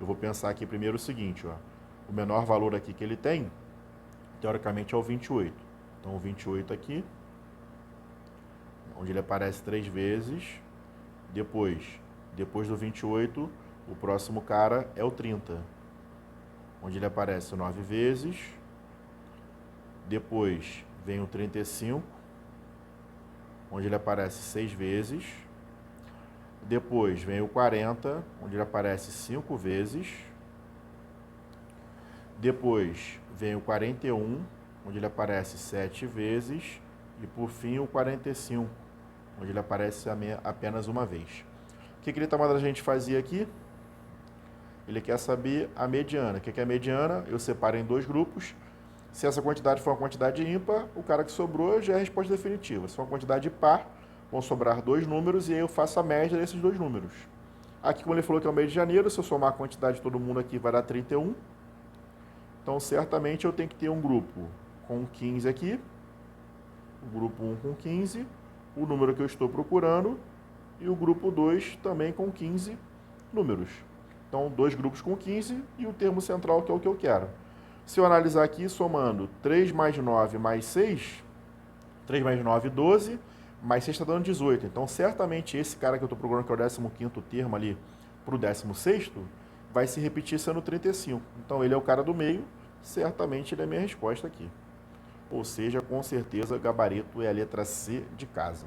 Speaker 1: eu vou pensar aqui primeiro o seguinte, ó. O menor valor aqui que ele tem, teoricamente, é o 28. Então, o 28 aqui, onde ele aparece 3 vezes. Depois do 28, o próximo cara é o 30, onde ele aparece 9 vezes. Depois vem o 35, onde ele aparece 6 vezes. Depois vem o 40, onde ele aparece 5 vezes. Depois vem o 41, onde ele aparece 7 vezes. E por fim o 45, onde ele aparece apenas uma vez. O que ele está mandando a gente fazer aqui? Ele quer saber a mediana. O que é a mediana? Eu separo em 2 grupos. Se essa quantidade for uma quantidade ímpar, o cara que sobrou já é a resposta definitiva. Se for uma quantidade par, vão sobrar 2 números e aí eu faço a média desses 2 números. Aqui, como ele falou que é o mês de janeiro, se eu somar a quantidade de todo mundo aqui, vai dar 31. Então, certamente, eu tenho que ter um grupo com 15 aqui, o grupo 1 com 15, o número que eu estou procurando, e o grupo 2 também com 15 números. Então, 2 grupos com 15 e o termo central, que é o que eu quero. Se eu analisar aqui, somando 3 mais 9 mais 6, 3 mais 9, 12, mais 6 está dando 18. Então, certamente, esse cara que eu estou procurando, que é o 15º termo ali, para o 16º, vai se repetir sendo 35. Então, ele é o cara do meio, certamente ele é a minha resposta aqui. Ou seja, com certeza, gabarito é a letra C de casa.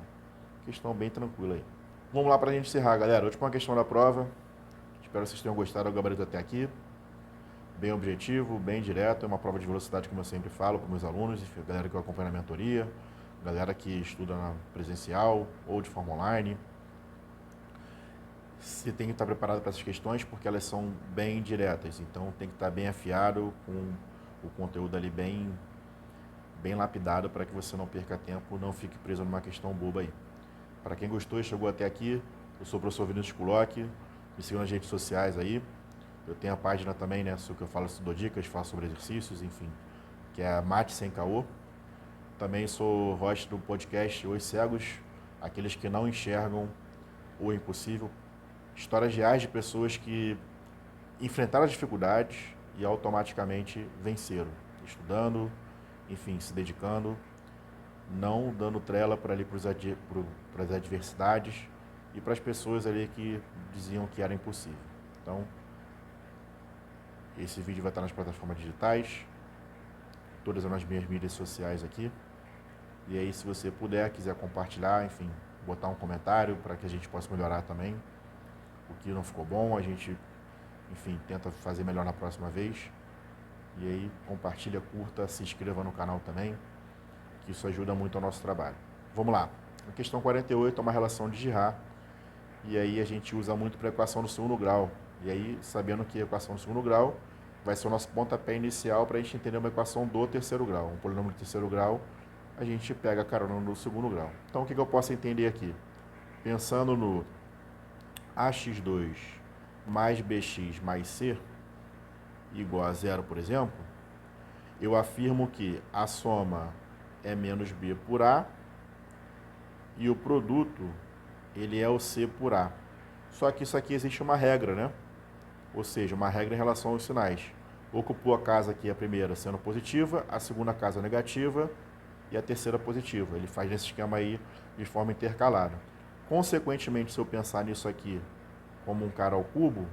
Speaker 1: Questão bem tranquila aí. Vamos lá para a gente encerrar, galera. Última questão da prova. Espero que vocês tenham gostado do gabarito até aqui. Bem objetivo, bem direto. É uma prova de velocidade, como eu sempre falo para meus alunos, galera que eu acompanho na mentoria, galera que estuda na presencial ou de forma online. Você tem que estar preparado para essas questões porque elas são bem diretas. Então, tem que estar bem afiado, com o conteúdo ali bem lapidado para que você não perca tempo, não fique preso numa questão boba aí. Para quem gostou e chegou até aqui, eu sou o professor Vinícius Kulock, me sigam nas redes sociais aí. Eu tenho a página também, né, que eu falo, dou dicas, falo sobre exercícios, enfim, que é a Mate Sem Caô. Também sou host do podcast Os Cegos, aqueles que não enxergam o impossível. Histórias reais de pessoas que enfrentaram as dificuldades e automaticamente venceram, estudando, enfim, se dedicando, não dando trela para as adversidades e para as pessoas ali que diziam que era impossível. Então, esse vídeo vai estar nas plataformas digitais, todas as minhas mídias sociais aqui. E aí, se você puder, quiser compartilhar, enfim, botar um comentário para que a gente possa melhorar também. O que não ficou bom, a gente, enfim, tenta fazer melhor na próxima vez. E aí, compartilha, curta, se inscreva no canal também, que isso ajuda muito ao nosso trabalho. Vamos lá. A questão 48 é uma relação de Girard. E aí a gente usa muito para a equação do segundo grau. E aí, sabendo que a equação do segundo grau vai ser o nosso pontapé inicial para a gente entender uma equação do terceiro grau. Um polinômio do terceiro grau, a gente pega a carona no segundo grau. Então, o que eu posso entender aqui? Pensando no ax2 mais bx mais c igual a 0, por exemplo, eu afirmo que a soma é menos b por a e o produto, ele é o c por a. Só que isso aqui existe uma regra, né? Ou seja, uma regra em relação aos sinais. Ocupou a casa aqui, a primeira sendo positiva, a segunda casa negativa e a terceira positiva. Ele faz nesse esquema aí de forma intercalada. Consequentemente, se eu pensar nisso aqui como um cara ao cubo,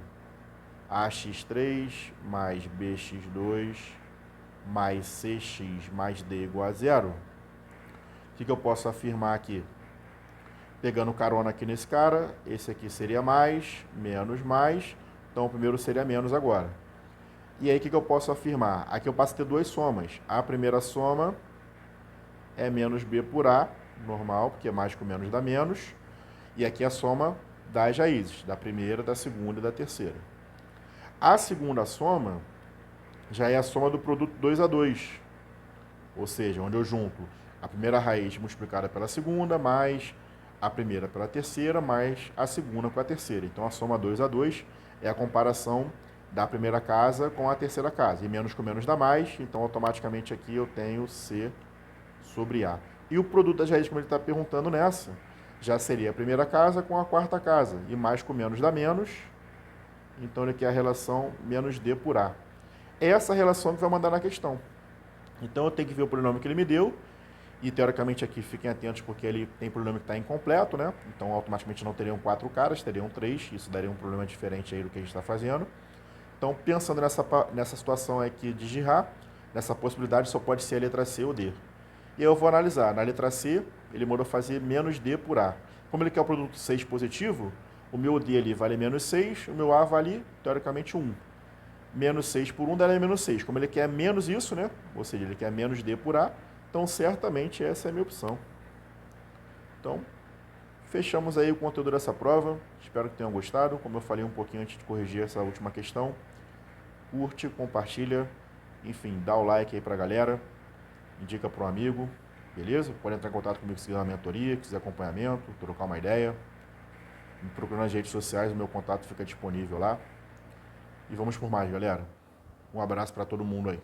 Speaker 1: ax3 mais bx2 mais cx mais d igual a 0, o que eu posso afirmar aqui? Pegando carona aqui nesse cara, esse aqui seria mais, menos mais, então o primeiro seria menos agora. E aí o que eu posso afirmar? Aqui eu passo a ter 2 somas. A primeira soma é menos b por a, normal, porque mais com menos dá menos. E aqui a soma das raízes, da primeira, da segunda e da terceira. A segunda soma já é a soma do produto 2 a 2. Ou seja, onde eu junto a primeira raiz multiplicada pela segunda, mais a primeira pela terceira, mais a segunda com a terceira. Então, a soma 2 a 2 é a comparação da primeira casa com a terceira casa. E menos com menos dá mais, então, automaticamente aqui eu tenho C sobre A. E o produto das raízes, como ele está perguntando nessa, já seria a primeira casa com a quarta casa. E mais com menos dá menos. Então ele quer a relação menos D por A. É essa relação que vai mandar na questão. Então eu tenho que ver o polinômio que ele me deu. E teoricamente aqui fiquem atentos porque ele tem polinômio que está incompleto, né? Então automaticamente não teriam 4 caras, teriam 3. Isso daria um problema diferente aí do que a gente está fazendo. Então pensando nessa situação aqui de Girard, nessa possibilidade só pode ser a letra C ou D. E aí eu vou analisar. Na letra C, ele mandou fazer menos D por A. Como ele quer o produto 6 positivo, o meu D ali vale menos 6, o meu A vale, teoricamente, 1. Menos 6 por 1 daria menos 6. Como ele quer menos isso, né? Ou seja, ele quer menos D por A, então certamente essa é a minha opção. Então, fechamos aí o conteúdo dessa prova. Espero que tenham gostado. Como eu falei um pouquinho antes de corrigir essa última questão, curte, compartilha, enfim, dá o like aí pra galera, indica para um amigo, beleza? Pode entrar em contato comigo se quiser uma mentoria, quiser acompanhamento, trocar uma ideia. Me procura nas redes sociais, o meu contato fica disponível lá. E vamos por mais, galera. Um abraço para todo mundo aí.